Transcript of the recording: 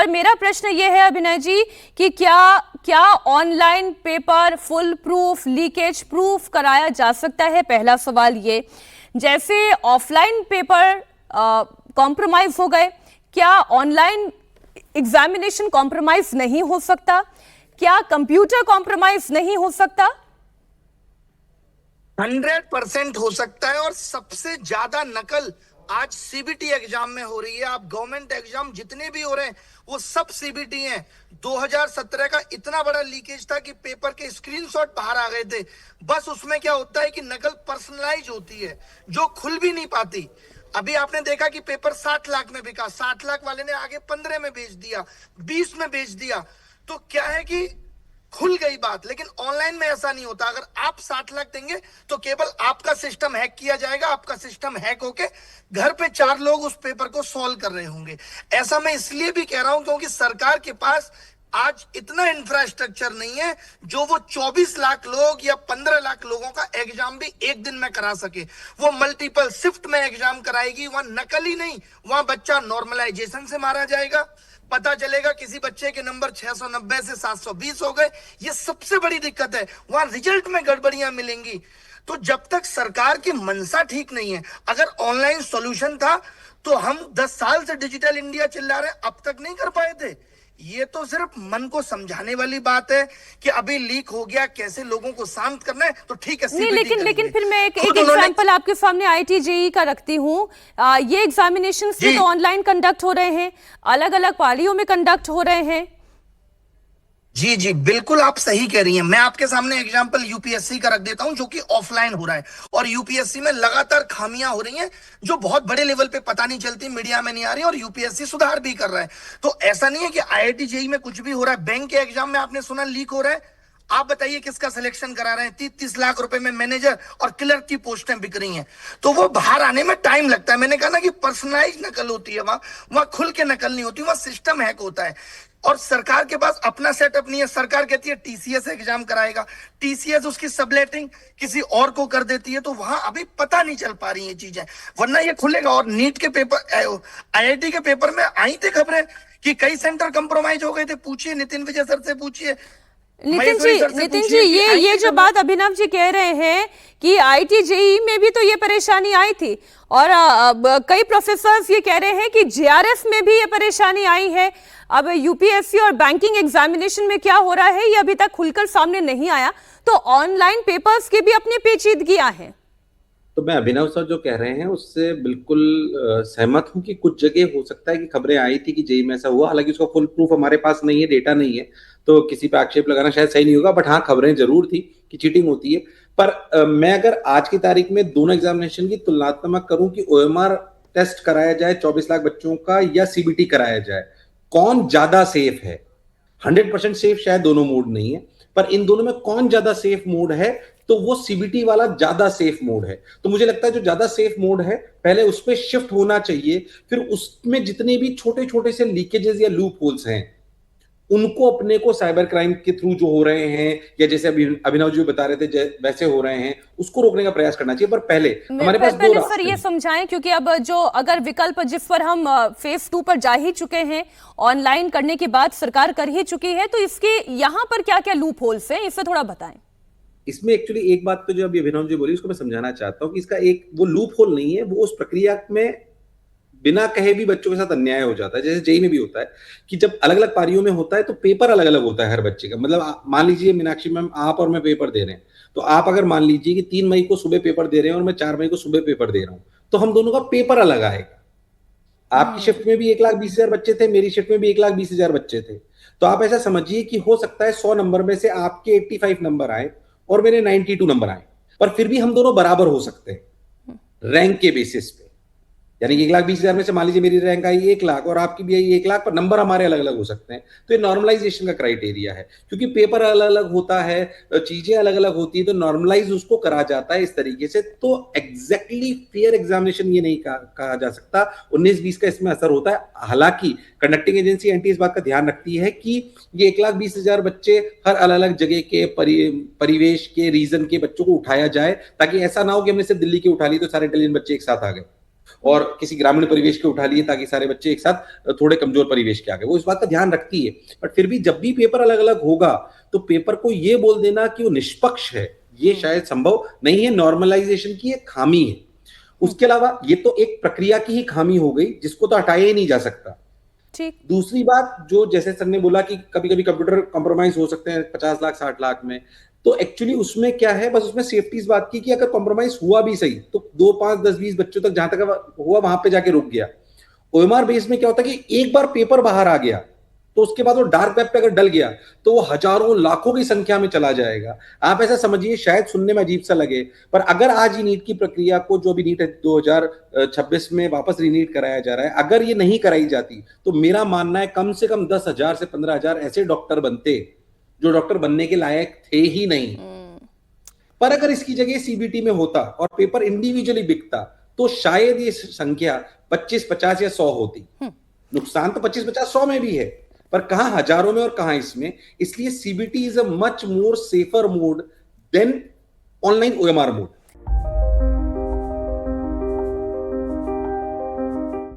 मेरा प्रश्न ये है अभिनय जी कि क्या online paper full proof, leakage proof कराया जा सकता है? पहला सवाल ये। जैसे ऑफलाइन पेपर कॉम्प्रोमाइज हो गए, क्या ऑनलाइन एग्जामिनेशन कॉम्प्रोमाइज नहीं हो सकता? क्या कंप्यूटर कॉम्प्रोमाइज नहीं हो सकता? 100% हो सकता है। और सबसे ज्यादा नकल आज सीबीटी एग्जाम में हो रही है। आप गवर्नमेंट एग्जाम जितने भी हो रहे हैं वो सब सीबीटी हैं। 2017 का इतना बड़ा लीकेज था कि पेपर के स्क्रीनशॉट बाहर आ गए थे। बस उसमें क्या होता है कि नकल पर्सनलाइज होती है जो खुल भी नहीं पाती। अभी आपने देखा कि पेपर 60 लाख में बिका, 60 लाख वाले ने आगे 15 में बेच दिया, 20 में बेच दिया। तो क्या है कि खुल गई बात। लेकिन ऑनलाइन में ऐसा नहीं होता। अगर आप 60 लाख देंगे तो केवल आपका सिस्टम हैक किया जाएगा। आपका सिस्टम हैक होके घर पे 4 लोग उस पेपर को सॉल्व कर रहे होंगे। ऐसा मैं इसलिए भी कह रहा हूं क्योंकि सरकार के पास आज इतना इंफ्रास्ट्रक्चर नहीं है जो वो 24 लाख लोग या 15 लाख लोगों का एग्जाम भी एक दिन में करा सके। वो मल्टीपल शिफ्ट में एग्जाम कराएगी। वहां नकल ही नहीं, वहां बच्चा नॉर्मलाइजेशन से मारा जाएगा। पता चलेगा किसी बच्चे के नंबर 690 से 720 हो गए। ये सबसे बड़ी दिक्कत है। वहां रिजल्ट में गड़बड़ियां मिलेंगी। तो जब तक सरकार की मंशा ठीक नहीं है, अगर ऑनलाइन सॉल्यूशन था तो हम 10 साल से डिजिटल इंडिया चिल्ला रहे, अब तक नहीं कर पाए थे। ये तो सिर्फ मन को समझाने वाली बात है कि अभी लीक हो गया, कैसे लोगों को शांत करना है। तो ठीक है, नहीं, लेकिन फिर मैं एक एग्जांपल आपके सामने आईटी जेईई का रखती हूँ। ये एग्जामिनेशन भी तो ऑनलाइन कंडक्ट हो रहे हैं, अलग अलग पालियों में कंडक्ट हो रहे हैं। जी जी बिल्कुल, आप सही कह रही हैं। मैं आपके सामने एग्जांपल यूपीएससी का रख देता हूं जो कि ऑफलाइन हो रहा है। और यूपीएससी में लगातार खामियां हो रही हैं जो बहुत बड़े लेवल पे पता नहीं चलती, मीडिया में नहीं आ रही, और यूपीएससी सुधार भी कर रहा है। तो ऐसा नहीं है कि आईआईटी जेईई में कुछ भी हो रहा है। बैंक के एग्जाम में आपने सुना लीक हो रहा है। आप बताइए किसका सिलेक्शन करा रहे हैं? 30-30 लाख रुपए में मैनेजर और क्लर्क की पोस्टें बिक रही हैं। तो वो बाहर आने में टाइम लगता है। मैंने कहा ना कि पर्सनलाइज नकल होती है। वहां खुल के नकल नहीं होती, वहां सिस्टम हैक होता है। और सरकार के पास अपना सेटअप नहीं है। सरकार कहती है टीसीएस एग्जाम कराएगा, टीसीएस उसकी सबलेटिंग किसी और को कर देती है। तो वहां अभी पता नहीं चल पा रही ये चीजें, वरना ये खुलेगा। और नीट के पेपर, आईआईटी के पेपर में आई थी खबरें कि कई सेंटर कंप्रोमाइज हो गए थे। पूछिए नितिन विजय सर से, पूछिए नितिन जी ये जो बात अभिनव जी कह रहे हैं कि आईआईटी जेईई में भी तो ये परेशानी आई थी, और कई प्रोफेसर्स ये कह रहे हैं कि जेआरएफ में भी ये परेशानी आई है। अब यूपीएससी और बैंकिंग एग्जामिनेशन में क्या हो रहा है ये अभी तक खुलकर सामने नहीं आया। तो ऑनलाइन पेपर्स की भी अपनी पेचीदगियां हैं। तो मैं अभिनव सर जो कह रहे हैं उससे बिल्कुल सहमत हूं कि कुछ जगह हो सकता है कि खबरें आई थी कि जेईई में ऐसा हुआ। हालांकि उसका फुल प्रूफ हमारे पास नहीं है, डेटा नहीं है, तो किसी पे आक्षेप लगाना शायद सही नहीं होगा। बट हाँ, खबरें जरूर थी कि चीटिंग होती है। पर मैं अगर आज की तारीख में दोनों एग्जामिनेशन की तुलनात्मक करूं कि ओएमआर टेस्ट कराया जाए 24 लाख बच्चों का या सीबीटी कराया जाए, कौन ज्यादा सेफ है? 100% सेफ शायद दोनों मोड नहीं है, पर इन दोनों में कौन ज्यादा सेफ मोड है? तो वो सीबीटी वाला ज्यादा सेफ मोड है। तो मुझे लगता है जो ज्यादा सेफ मोड है पहले उस पर शिफ्ट होना चाहिए। फिर उसमें जितने भी छोटे छोटे से लीकेजेस या लूप होल्स हैं उनको अपने को साइबर क्राइम के थ्रू जो हो रहे हैं या जैसे अभी अभिनव जी बता रहे थे वैसे हो रहे हैं, उसको रोकने का प्रयास करना चाहिए। पर पहले हमारे पास दो रास्ते सर ये समझाएं, क्योंकि अब जो अगर विकल्प जिस पर हम फेज 2 पर जा ही चुके हैं, ऑनलाइन करने की बात सरकार कर ही चुकी है, तो इसके यहाँ पर क्या क्या लूप होल्स हैं इसे थोड़ा बताएं। इसमें एक्चुअली एक बात तो जो अभी अभिनव जी बोली उसको मैं समझाना चाहता हूं कि इसका एक वो लूप होल नहीं है, वो उस प्रक्रिया में बिना कहे भी बच्चों के साथ अन्याय हो जाता है। जैसे जेईई में भी होता है कि जब अलग अलग पारियों में होता है तो पेपर अलग अलग होता है हर बच्चे का। मतलब मान लीजिए मीनाक्षी मैम, आप और मैं पेपर दे रहे हैं, तो आप अगर मान लीजिए कि 3 मई को सुबह पेपर दे रहे हैं और मैं 4 मई को सुबह पेपर दे रहा हूं, तो हम दोनों का पेपर अलग आएगा। आपकी शिफ्ट में भी 1,20,000 बच्चे थे, मेरी शिफ्ट में भी 1,20,000 बच्चे थे। तो आप ऐसा समझिए कि हो सकता है 100 नंबर में से आपके 85 नंबर आए और मेरे 92 नंबर आए, पर फिर भी हम दोनों बराबर हो सकते हैं रैंक के बेसिस पे। यानी 1,20,000 में से मान लीजिए मेरी रैंक आई 1 लाख और आपकी भी आई 1 लाख, पर नंबर हमारे अलग अलग हो सकते हैं। तो ये नॉर्मलाइजेशन का क्राइटेरिया है, क्योंकि पेपर अलग अलग होता है, चीजें अलग अलग होती है, तो नॉर्मलाइज उसको करा जाता है इस तरीके से। तो एग्जैक्टली फेयर एग्जामिनेशन ये नहीं कहा जा सकता। 19-20 का इसमें असर होता है। हालांकि कंडक्टिंग एजेंसी एनटी इस बात का ध्यान रखती है कि ये 1,20,000 बच्चे हर अलग अलग जगह के परिवेश के रीजन के बच्चों को उठाया जाए, ताकि ऐसा ना हो कि हमने सिर्फ दिल्ली के उठा ली तो सारे इंटेलिजेंट बच्चे एक साथ आ गए। और किसी ग्रामीण परिवेश के उठा लिए ताकि सारे बच्चे एक साथ थोड़े कमजोर परिवेश के आ गए, वो इस बात का ध्यान रखती है। बट फिर भी जब भी पेपर अलग अलग होगा तो पेपर को ये बोल देना कि वो निष्पक्ष है, ये शायद संभव नहीं है। नॉर्मलाइजेशन की एक खामी है। उसके अलावा ये तो एक प्रक्रिया की ही खामी हो गई जिसको तो हटाया ही नहीं जा सकता। ठीक। दूसरी बात, जो जैसे सर ने बोला कि कभी कभी कंप्यूटर कॉम्प्रोमाइज हो सकते हैं 50 लाख 60 लाख में, तो एक्चुअली उसमें क्या है, बस उसमें सेफ्टी इस बात की कि अगर कॉम्प्रोमाइज हुआ भी सही तो 2 5 10 20 बच्चों तक जहां तक हुआ वहां पे जाके रुक गया। ओएमआर बेस में क्या होता है कि एक बार पेपर बाहर आ गया तो उसके बाद वो डार्क वेब पे अगर डल गया तो वो हजारों लाखों की संख्या में चला जाएगा। आप ऐसा समझिए, शायद सुनने में अजीब सा लगे, पर अगर आज ही नीट की प्रक्रिया को, जो भी नीट 2026 में वापस रीनीट कराया जा रहा है, अगर ये नहीं कराई जाती तो मेरा मानना है कम से कम 10,000 से 15,000 ऐसे डॉक्टर बनते जो डॉक्टर बनने के लायक थे ही नहीं। पर अगर इसकी जगह सीबीटी में होता और पेपर इंडिविजुअली बिकता तो शायद ये संख्या 25 50 या 100 होती। नुकसान तो 25 50 100 में भी है, पर कहां हजारों में और कहां इसमें। इसलिए CBT is a much more safer mode than online OMR mode.